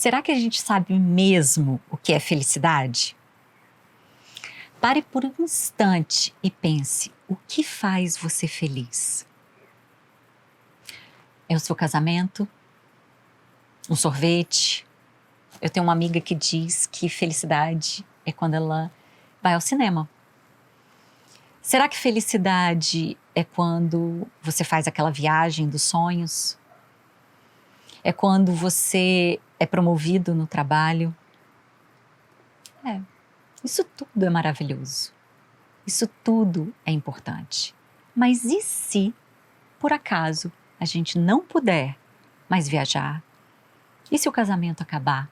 Será que a gente sabe mesmo o que é felicidade? Pare por um instante e pense, o que faz você feliz? É o seu casamento? Um sorvete? Eu tenho uma amiga que diz que felicidade é quando ela vai ao cinema. Será que felicidade é quando você faz aquela viagem dos sonhos? É quando você é promovido no trabalho? Isso tudo é maravilhoso. Isso tudo é importante. Mas e se, por acaso, a gente não puder mais viajar? E se o casamento acabar?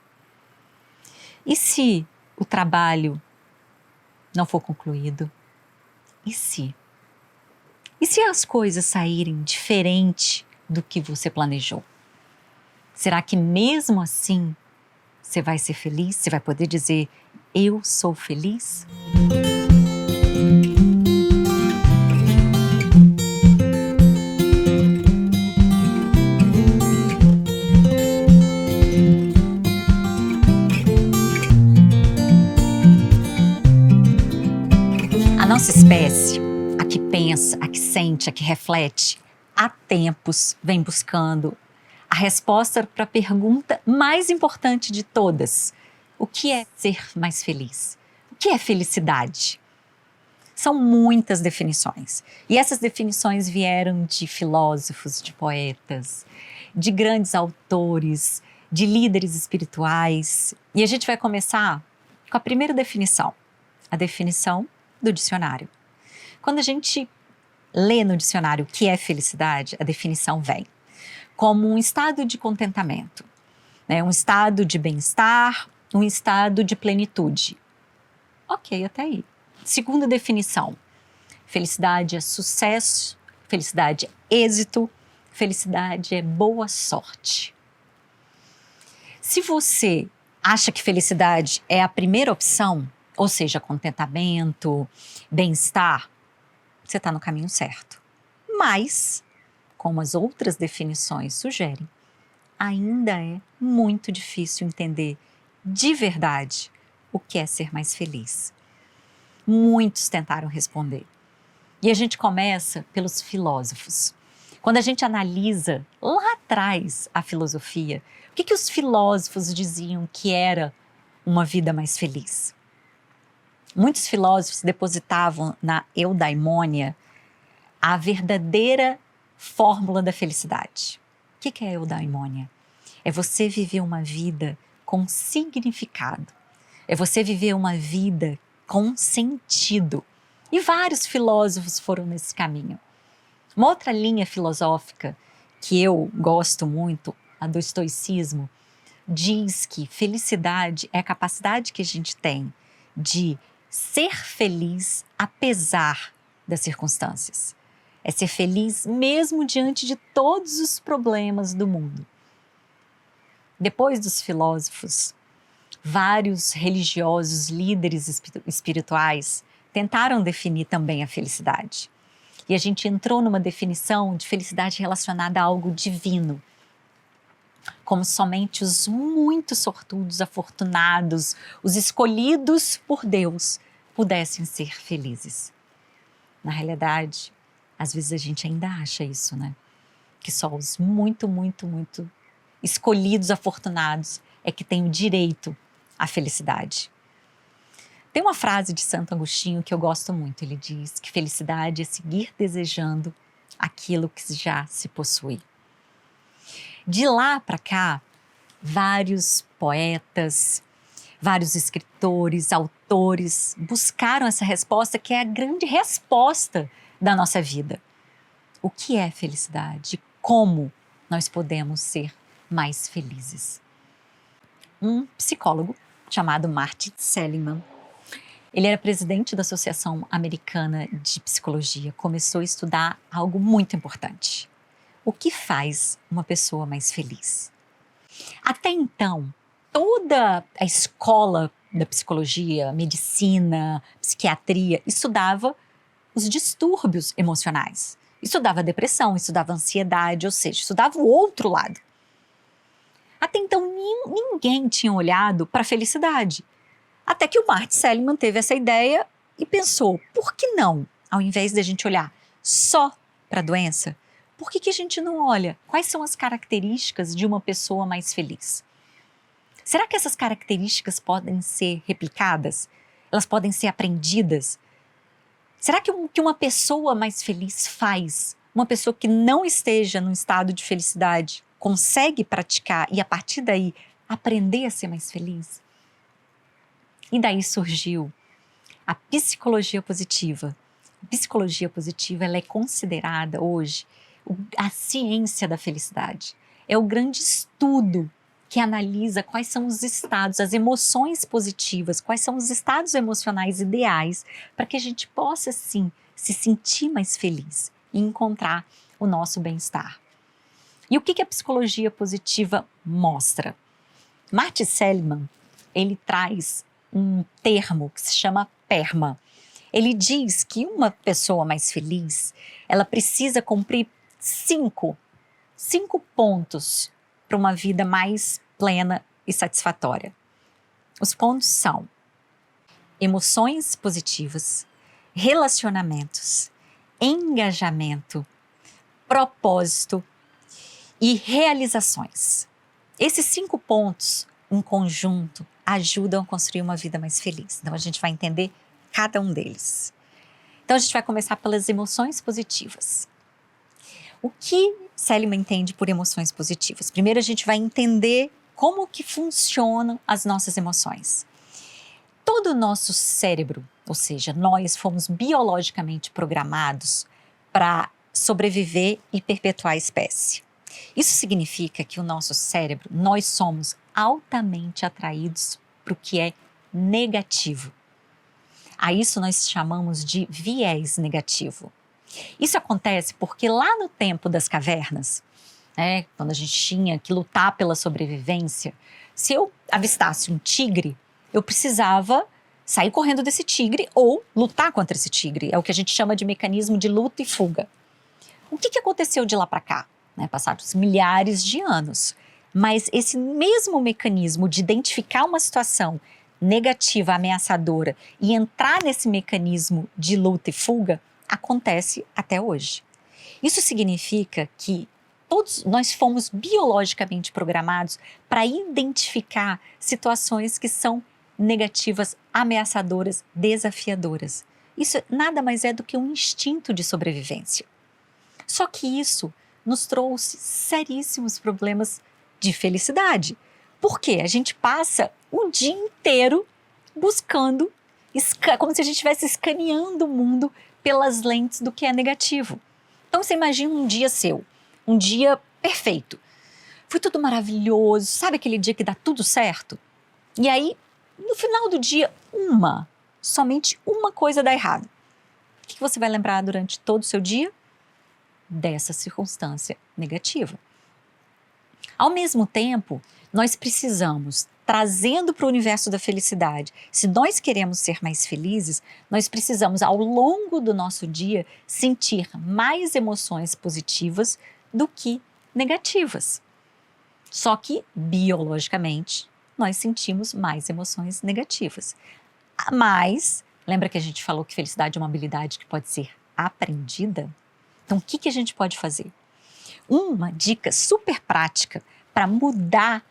E se o trabalho não for concluído? E se? E se as coisas saírem diferente do que você planejou? Será que mesmo assim você vai ser feliz? Você vai poder dizer, eu sou feliz? A nossa espécie, a que pensa, a que sente, a que reflete, há tempos vem buscando a resposta para a pergunta mais importante de todas. O que é ser mais feliz? O que é felicidade? São muitas definições. E essas definições vieram de filósofos, de poetas, de grandes autores, de líderes espirituais. E a gente vai começar com a primeira definição, a definição do dicionário. Quando a gente lê no dicionário o que é felicidade, a definição vem como um estado de contentamento, né? Um estado de bem-estar, um estado de plenitude. Ok, até aí. Segunda definição, felicidade é sucesso, felicidade é êxito, felicidade é boa sorte. Se você acha que felicidade é a primeira opção, ou seja, contentamento, bem-estar, você está no caminho certo. Mas, como as outras definições sugerem, ainda é muito difícil entender de verdade o que é ser mais feliz. Muitos tentaram responder. E a gente começa pelos filósofos. Quando a gente analisa lá atrás a filosofia, o que os filósofos diziam que era uma vida mais feliz? Muitos filósofos depositavam na eudaimônia a verdadeira fórmula da felicidade. O que é a eudaimônia? É você viver uma vida com significado. É você viver uma vida com sentido. E vários filósofos foram nesse caminho. Uma outra linha filosófica que eu gosto muito, a do estoicismo, diz que felicidade é a capacidade que a gente tem de ser feliz apesar das circunstâncias. É ser feliz mesmo diante de todos os problemas do mundo. Depois dos filósofos, vários religiosos, líderes espirituais tentaram definir também a felicidade. E a gente entrou numa definição de felicidade relacionada a algo divino. Como somente os muito sortudos, afortunados, os escolhidos por Deus, pudessem ser felizes. Na realidade, às vezes a gente ainda acha isso, né? Que só os muito escolhidos, afortunados, é que têm o direito à felicidade. Tem uma frase de Santo Agostinho que eu gosto muito. Ele diz que felicidade é seguir desejando aquilo que já se possui. De lá para cá, vários poetas, vários escritores, autores buscaram essa resposta que é a grande resposta da nossa vida. O que é felicidade? Como nós podemos ser mais felizes? Um psicólogo chamado Martin Seligman, ele era presidente da Associação Americana de Psicologia, começou a estudar algo muito importante. O que faz uma pessoa mais feliz? Até então, toda a escola da psicologia, medicina, psiquiatria, estudava os distúrbios emocionais. Estudava depressão, estudava ansiedade, ou seja, estudava o outro lado. Até Então ninguém tinha olhado para a felicidade. Até que o Martin Seligman teve essa ideia e pensou, por que não, ao invés de a gente olhar só para a doença, por que a gente não olha quais são as características de uma pessoa mais feliz? Será que essas características podem ser replicadas? Elas podem ser aprendidas? Será que o que uma pessoa mais feliz faz, uma pessoa que não esteja num estado de felicidade, consegue praticar e a partir daí aprender a ser mais feliz? E daí surgiu a psicologia positiva. A psicologia positiva, ela é considerada hoje a ciência da felicidade. É o grande estudo que analisa quais são os estados, as emoções positivas, quais são os estados emocionais ideais para que a gente possa, sim, se sentir mais feliz e encontrar o nosso bem-estar. E o que a psicologia positiva mostra? Martin Seligman, ele traz um termo que se chama PERMA. Ele diz que uma pessoa mais feliz, ela precisa cumprir cinco pontos para uma vida mais plena e satisfatória. Os pontos são emoções positivas, relacionamentos, engajamento, propósito e realizações. Esses 5 pontos, em conjunto, ajudam a construir uma vida mais feliz. Então, a gente vai entender cada um deles. Então, a gente vai começar pelas emoções positivas. O que Seligman entende por emoções positivas? Primeiro, a gente vai entender como que funcionam as nossas emoções. Todo o nosso cérebro, ou seja, nós fomos biologicamente programados para sobreviver e perpetuar a espécie. Isso significa que o nosso cérebro, nós somos altamente atraídos para o que é negativo. A isso nós chamamos de viés negativo. Isso acontece porque lá no tempo das cavernas, quando a gente tinha que lutar pela sobrevivência, se eu avistasse um tigre, eu precisava sair correndo desse tigre ou lutar contra esse tigre. É o que a gente chama de mecanismo de luta e fuga. O que aconteceu de lá para cá? Passados milhares de anos. Mas esse mesmo mecanismo de identificar uma situação negativa, ameaçadora e entrar nesse mecanismo de luta e fuga acontece até hoje. Isso significa que todos nós fomos biologicamente programados para identificar situações que são negativas, ameaçadoras, desafiadoras. Isso nada mais é do que um instinto de sobrevivência. Só que isso nos trouxe seríssimos problemas de felicidade. Por quê? A gente passa o dia inteiro buscando, como se a gente estivesse escaneando o mundo pelas lentes do que é negativo. Então você imagina um dia seu, um dia perfeito. Foi tudo maravilhoso, sabe aquele dia que dá tudo certo? E aí, no final do dia, somente uma coisa dá errado. O que você vai lembrar durante todo o seu dia? Dessa circunstância negativa. Ao mesmo tempo, nós precisamos, trazendo para o universo da felicidade, se nós queremos ser mais felizes, nós precisamos, ao longo do nosso dia, sentir mais emoções positivas do que negativas. Só que, biologicamente, nós sentimos mais emoções negativas. Mas, lembra que a gente falou que felicidade é uma habilidade que pode ser aprendida? Então, o que a gente pode fazer? Uma dica super prática para mudar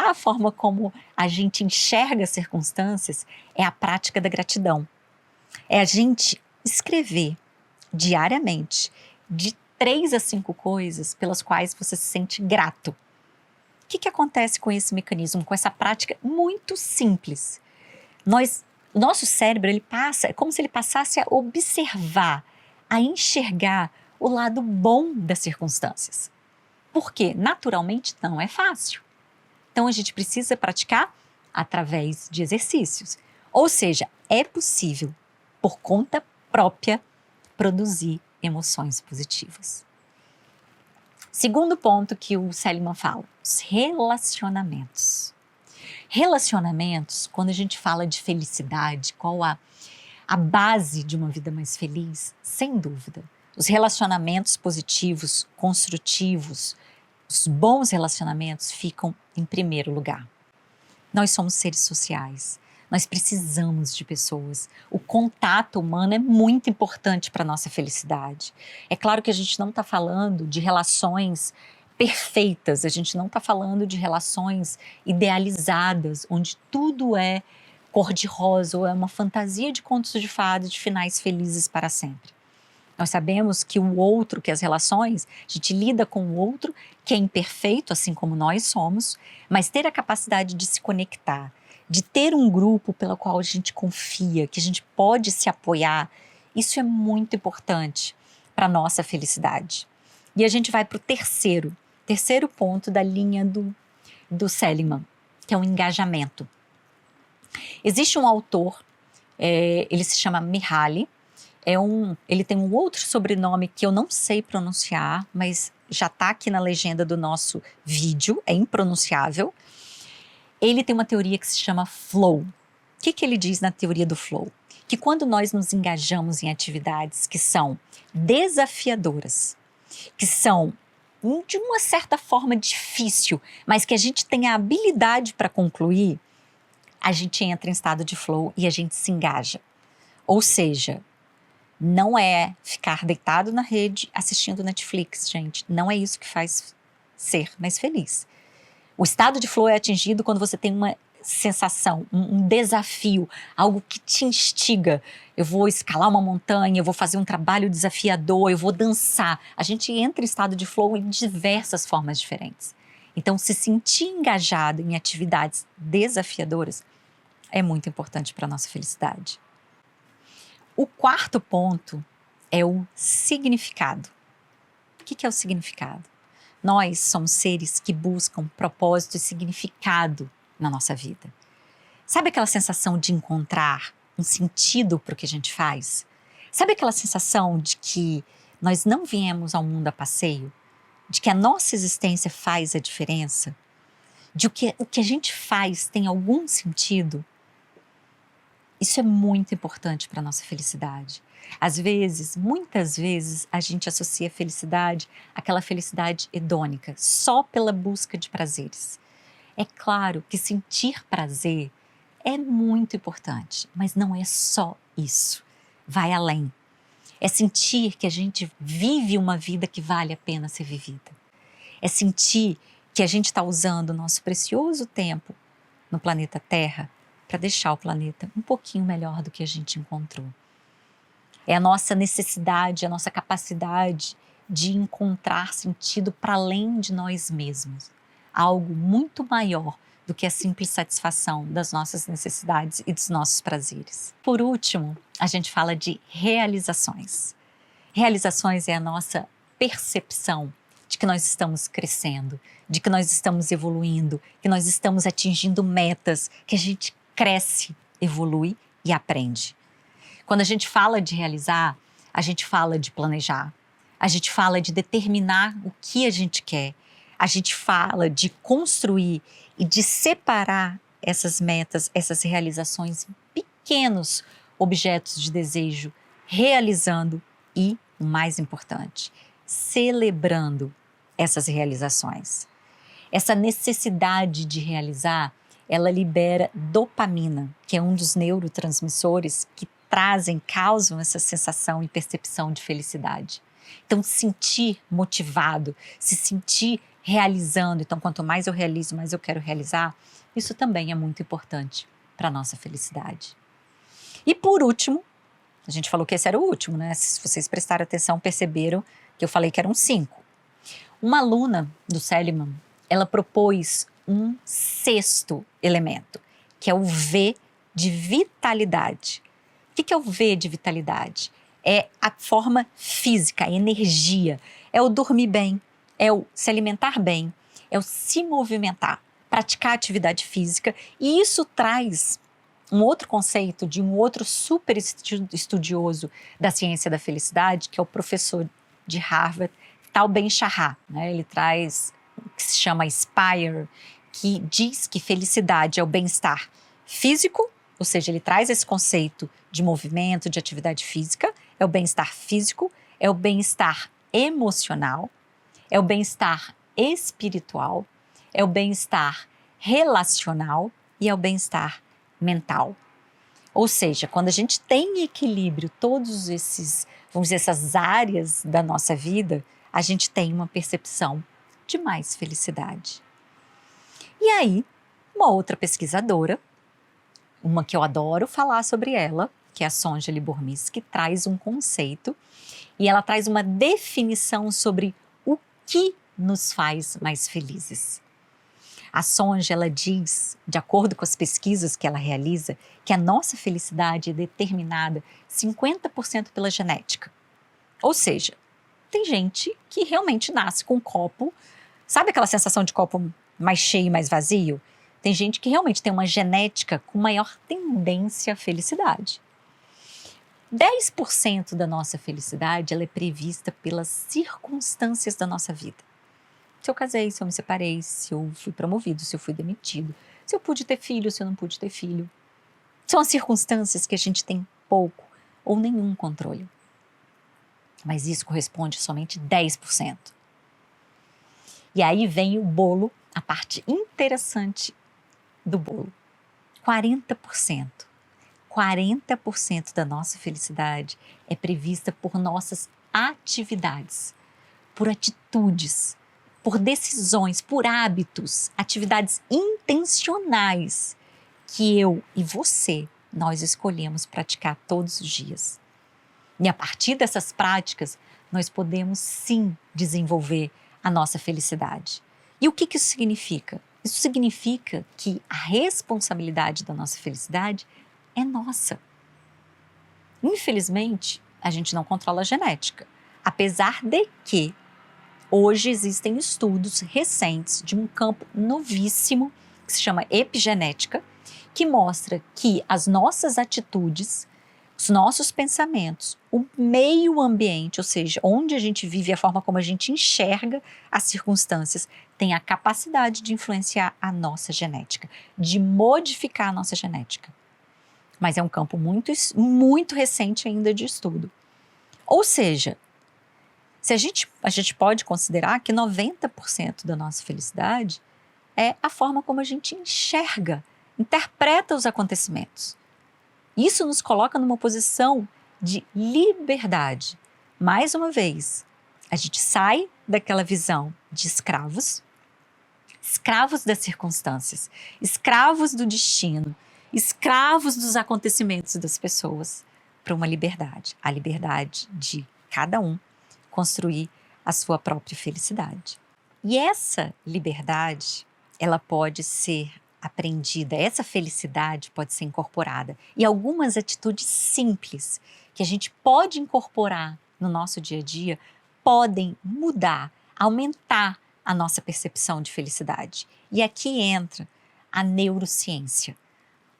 a forma como a gente enxerga as circunstâncias é a prática da gratidão. É a gente escrever diariamente de 3 a 5 coisas pelas quais você se sente grato. O que acontece com esse mecanismo, com essa prática muito simples? O nosso cérebro, é como se ele passasse a observar, a enxergar o lado bom das circunstâncias. Porque, naturalmente, não é fácil. Então, a gente precisa praticar através de exercícios. Ou seja, é possível, por conta própria, produzir emoções positivas. Segundo ponto que o Seligman fala, os relacionamentos. Relacionamentos, quando a gente fala de felicidade, qual a base de uma vida mais feliz? Sem dúvida. Os relacionamentos positivos, construtivos, os bons relacionamentos ficam em primeiro lugar. Nós somos seres sociais, nós precisamos de pessoas. O contato humano é muito importante para a nossa felicidade. É claro que a gente não está falando de relações perfeitas, a gente não está falando de relações idealizadas, onde tudo é cor-de-rosa ou é uma fantasia de contos de fadas de finais felizes para sempre. Nós sabemos que o outro, que as relações, a gente lida com o outro, que é imperfeito, assim como nós somos, mas ter a capacidade de se conectar, de ter um grupo pelo qual a gente confia, que a gente pode se apoiar, isso é muito importante para a nossa felicidade. E a gente vai para o terceiro ponto da linha do Seligman, que é o engajamento. Existe um autor, ele se chama Mihaly, ele tem um outro sobrenome que eu não sei pronunciar, mas já está aqui na legenda do nosso vídeo, é impronunciável. Ele tem uma teoria que se chama flow. O que ele diz na teoria do flow? Que quando nós nos engajamos em atividades que são desafiadoras, que são de uma certa forma difícil, mas que a gente tem a habilidade para concluir, a gente entra em estado de flow e a gente se engaja. Ou seja, não é ficar deitado na rede assistindo Netflix, gente. Não é isso que faz ser mais feliz. O estado de flow é atingido quando você tem uma sensação, um desafio, algo que te instiga. Eu vou escalar uma montanha, eu vou fazer um trabalho desafiador, eu vou dançar. A gente entra em estado de flow em diversas formas diferentes. Então, se sentir engajado em atividades desafiadoras é muito importante para a nossa felicidade. O quarto ponto é o significado. O que é o significado? Nós somos seres que buscam propósito e significado na nossa vida. Sabe aquela sensação de encontrar um sentido para o que a gente faz? Sabe aquela sensação de que nós não viemos ao mundo a passeio? De que a nossa existência faz a diferença? De que o que a gente faz tem algum sentido? Isso é muito importante para a nossa felicidade. Às vezes, muitas vezes, a gente associa a felicidade àquela felicidade hedônica, só pela busca de prazeres. É claro que sentir prazer é muito importante, mas não é só isso. Vai além. É sentir que a gente vive uma vida que vale a pena ser vivida. É sentir que a gente está usando o nosso precioso tempo no planeta Terra para deixar o planeta um pouquinho melhor do que a gente encontrou. É a nossa necessidade, a nossa capacidade de encontrar sentido para além de nós mesmos. Algo muito maior do que a simples satisfação das nossas necessidades e dos nossos prazeres. Por último, a gente fala de realizações. Realizações é a nossa percepção de que nós estamos crescendo, de que nós estamos evoluindo, que nós estamos atingindo metas, que a gente cresce, evolui e aprende. Quando a gente fala de realizar, a gente fala de planejar, a gente fala de determinar o que a gente quer, a gente fala de construir e de separar essas metas, essas realizações em pequenos objetos de desejo, realizando e, o mais importante, celebrando essas realizações. Essa necessidade de realizar, ela libera dopamina, que é um dos neurotransmissores que causam essa sensação e percepção de felicidade. Então, se sentir motivado, se sentir realizando, então quanto mais eu realizo, mais eu quero realizar, isso também é muito importante para a nossa felicidade. E por último, a gente falou que esse era o último, né? Se vocês prestarem atenção, perceberam que eu falei que eram 5. Uma aluna do Seligman, ela propôs um 6º elemento, que é o V de vitalidade. O que é o V de vitalidade? É a forma física, a energia, é o dormir bem, é o se alimentar bem, é o se movimentar, praticar atividade física, e isso traz um outro conceito de um outro super estudioso da ciência da felicidade, que é o professor de Harvard, Tal Ben-Shahar, né? Ele traz o que se chama Inspire, que diz que felicidade é o bem-estar físico, ou seja, ele traz esse conceito de movimento, de atividade física, é o bem-estar físico, é o bem-estar emocional, é o bem-estar espiritual, é o bem-estar relacional e é o bem-estar mental. Ou seja, quando a gente tem em equilíbrio todos esses, vamos dizer, essas áreas da nossa vida, a gente tem uma percepção de mais felicidade. E aí, uma outra pesquisadora, uma que eu adoro falar sobre ela, que é a Sonja Lyubomirsky, traz um conceito e ela traz uma definição sobre o que nos faz mais felizes. A Sonja, ela diz, de acordo com as pesquisas que ela realiza, que a nossa felicidade é determinada 50% pela genética. Ou seja, tem gente que realmente nasce com um copo, sabe aquela sensação de copo mais cheio e mais vazio? Tem gente que realmente tem uma genética com maior tendência à felicidade. 10% da nossa felicidade ela é prevista pelas circunstâncias da nossa vida. Se eu casei, se eu me separei, se eu fui promovido, se eu fui demitido, se eu pude ter filho, se eu não pude ter filho. São as circunstâncias que a gente tem pouco ou nenhum controle. Mas isso corresponde a somente 10%. E aí vem o bolo, a parte interessante do bolo. 40%. 40% da nossa felicidade é prevista por nossas atividades, por atitudes, por decisões, por hábitos, atividades intencionais que eu e você, nós escolhemos praticar todos os dias. E a partir dessas práticas, nós podemos sim desenvolver a nossa felicidade. E o que isso significa? Isso significa que a responsabilidade da nossa felicidade é nossa. Infelizmente, a gente não controla a genética, apesar de que hoje existem estudos recentes de um campo novíssimo que se chama epigenética, que mostra que as nossas atitudes, os nossos pensamentos, o meio ambiente, ou seja, onde a gente vive, a forma como a gente enxerga as circunstâncias, tem a capacidade de influenciar a nossa genética, de modificar a nossa genética. Mas é um campo muito recente ainda de estudo. Ou seja, a gente pode considerar que 90% da nossa felicidade é a forma como a gente enxerga, interpreta os acontecimentos. Isso nos coloca numa posição de liberdade. Mais uma vez, a gente sai daquela visão de escravos, escravos das circunstâncias, escravos do destino, escravos dos acontecimentos das pessoas, para uma liberdade, a liberdade de cada um construir a sua própria felicidade. E essa liberdade, ela pode ser aprendida, essa felicidade pode ser incorporada. E algumas atitudes simples que a gente pode incorporar no nosso dia a dia podem mudar, aumentar a nossa percepção de felicidade. E aqui entra a neurociência.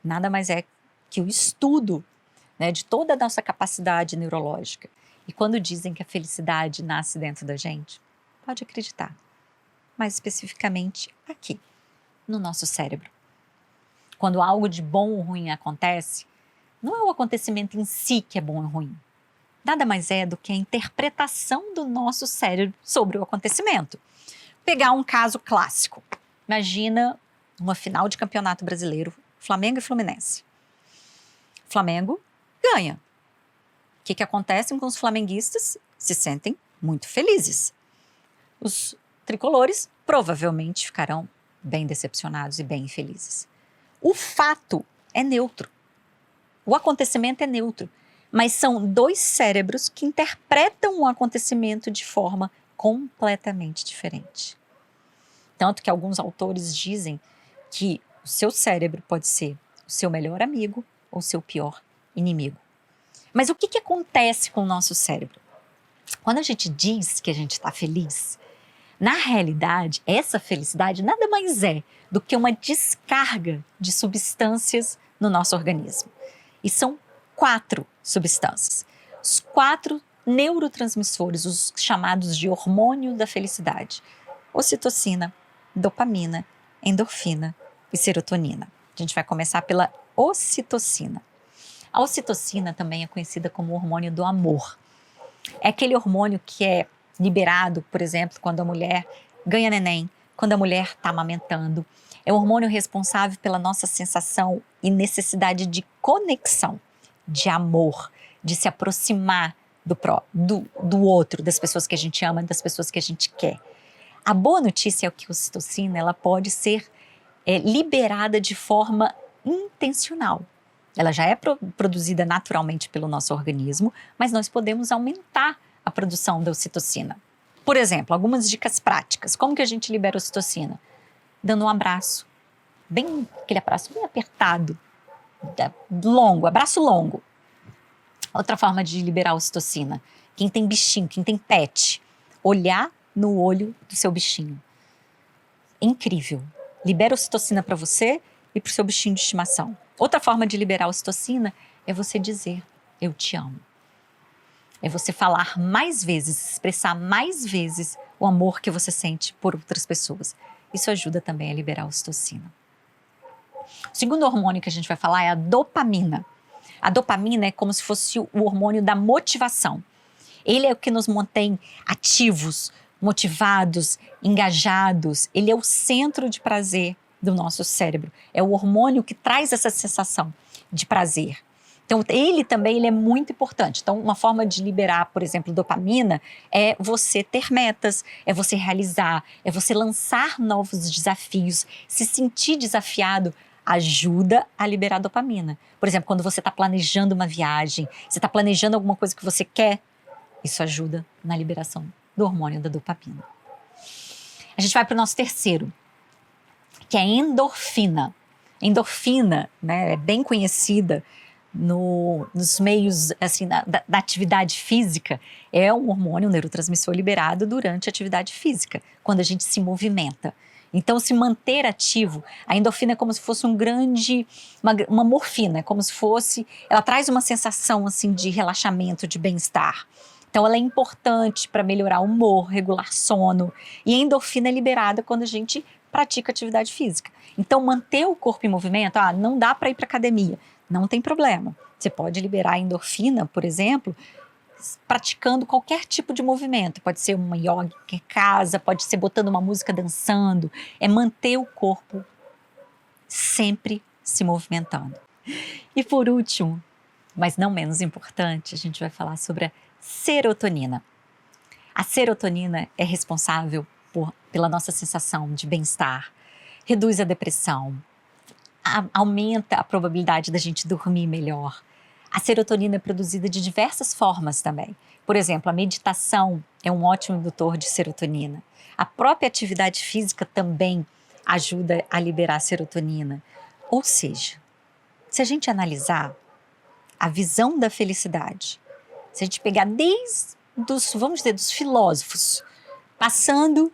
Nada mais é que o estudo, né, de toda a nossa capacidade neurológica. E quando dizem que a felicidade nasce dentro da gente, pode acreditar. Mais especificamente aqui, no nosso cérebro. Quando algo de bom ou ruim acontece, não é o acontecimento em si que é bom ou ruim. Nada mais é do que a interpretação do nosso cérebro sobre o acontecimento. Pegar um caso clássico. Imagina uma final de campeonato brasileiro, Flamengo e Fluminense. Flamengo ganha. O que acontece com os flamenguistas? Se sentem muito felizes. Os tricolores provavelmente ficarão bem decepcionados e bem infelizes. O fato é neutro. O acontecimento é neutro. Mas são dois cérebros que interpretam o acontecimento de forma completamente diferente. Tanto que alguns autores dizem que o seu cérebro pode ser o seu melhor amigo ou o seu pior inimigo. Mas o que acontece com o nosso cérebro? Quando a gente diz que a gente está feliz, na realidade, essa felicidade nada mais é do que uma descarga de substâncias no nosso organismo. E são 4 substâncias. Os 4 neurotransmissores, os chamados de hormônio da felicidade. Ocitocina, dopamina, endorfina e serotonina. A gente vai começar pela ocitocina. A ocitocina também é conhecida como hormônio do amor. É aquele hormônio que é liberado, por exemplo, quando a mulher ganha neném, quando a mulher está amamentando. É o hormônio responsável pela nossa sensação e necessidade de conexão, de amor, de se aproximar do outro, das pessoas que a gente ama, das pessoas que a gente quer. A boa notícia é que a ocitocina ela pode ser liberada de forma intencional. Ela já é produzida naturalmente pelo nosso organismo, mas nós podemos aumentar a produção da ocitocina. Por exemplo, algumas dicas práticas. Como que a gente libera a ocitocina? Dando um abraço, aquele abraço bem apertado, longo, abraço longo. Outra forma de liberar a ocitocina, quem tem bichinho, quem tem pet, olhar no olho do seu bichinho. É incrível. Libera a ocitocina para você e para o seu bichinho de estimação. Outra forma de liberar a ocitocina é você dizer, eu te amo. É você falar mais vezes, expressar mais vezes o amor que você sente por outras pessoas. Isso ajuda também a liberar a ocitocina. O segundo hormônio que a gente vai falar é a dopamina. A dopamina é como se fosse o hormônio da motivação. Ele é o que nos mantém ativos, motivados, engajados. Ele é o centro de prazer do nosso cérebro. É o hormônio que traz essa sensação de prazer. Então, ele também é muito importante. Então, uma forma de liberar, por exemplo, dopamina é você ter metas, é você realizar, é você lançar novos desafios, se sentir desafiado ajuda a liberar dopamina. Por exemplo, quando você está planejando uma viagem, você está planejando alguma coisa que você quer, isso ajuda na liberação do hormônio da dopamina. A gente vai para o nosso terceiro, que é a endorfina. Endorfina, né, é bem conhecida nos meios assim, da atividade física, é um hormônio, um neurotransmissor liberado durante a atividade física, quando a gente se movimenta. Então, se manter ativo, a endorfina é como se fosse uma morfina, é como se fosse, ela traz uma sensação assim de relaxamento, de bem-estar. Então, ela é importante para melhorar o humor, regular sono. E a endorfina é liberada quando a gente pratica atividade física. Então, manter o corpo em movimento, não dá para ir para academia, não tem problema. Você pode liberar a endorfina, por exemplo, praticando qualquer tipo de movimento. Pode ser uma yoga em casa, pode ser botando uma música dançando. É manter o corpo sempre se movimentando. E por último, mas não menos importante, a gente vai falar sobre a serotonina. A serotonina é responsável pela nossa sensação de bem-estar, reduz a depressão, aumenta a probabilidade da gente dormir melhor. A serotonina é produzida de diversas formas também. Por exemplo, a meditação é um ótimo indutor de serotonina. A própria atividade física também ajuda a liberar a serotonina. Ou seja, se a gente analisar a visão da felicidade, se a gente pegar dos filósofos, passando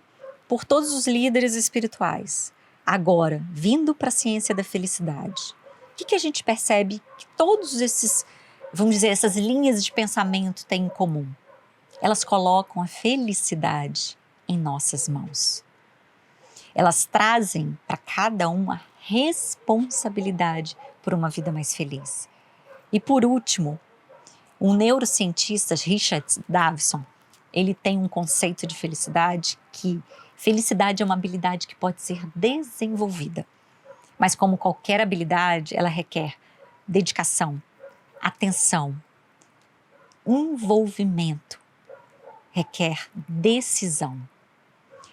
por todos os líderes espirituais, agora, vindo para a ciência da felicidade, o que a gente percebe que todos essas linhas de pensamento têm em comum? Elas colocam a felicidade em nossas mãos. Elas trazem para cada um a responsabilidade por uma vida mais feliz. E por último, o neurocientista Richard Davidson, ele tem um conceito de felicidade que felicidade é uma habilidade que pode ser desenvolvida. Mas como qualquer habilidade, ela requer dedicação, atenção, envolvimento, requer decisão.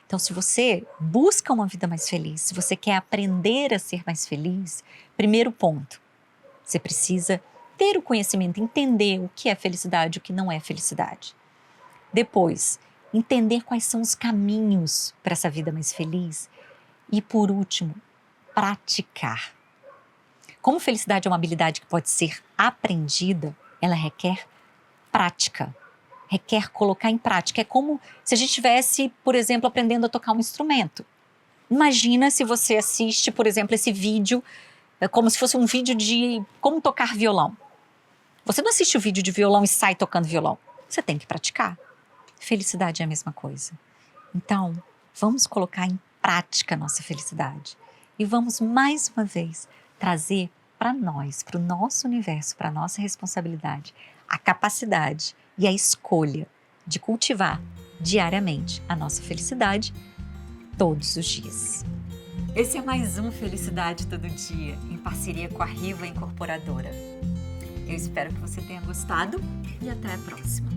Então, se você busca uma vida mais feliz, se você quer aprender a ser mais feliz, primeiro ponto, você precisa ter o conhecimento, entender o que é felicidade e o que não é felicidade. Depois, entender quais são os caminhos para essa vida mais feliz. E por último, praticar. Como felicidade é uma habilidade que pode ser aprendida, ela requer prática, requer colocar em prática. É como se a gente estivesse, por exemplo, aprendendo a tocar um instrumento. Imagina se você assiste, por exemplo, esse vídeo, como se fosse um vídeo de como tocar violão. Você não assiste o vídeo de violão e sai tocando violão. Você tem que praticar. Felicidade é a mesma coisa. Então, vamos colocar em prática a nossa felicidade. E vamos, mais uma vez, trazer para nós, para o nosso universo, para a nossa responsabilidade, a capacidade e a escolha de cultivar diariamente a nossa felicidade todos os dias. Esse é mais um Felicidade Todo Dia, em parceria com a Riva Incorporadora. Eu espero que você tenha gostado e até a próxima.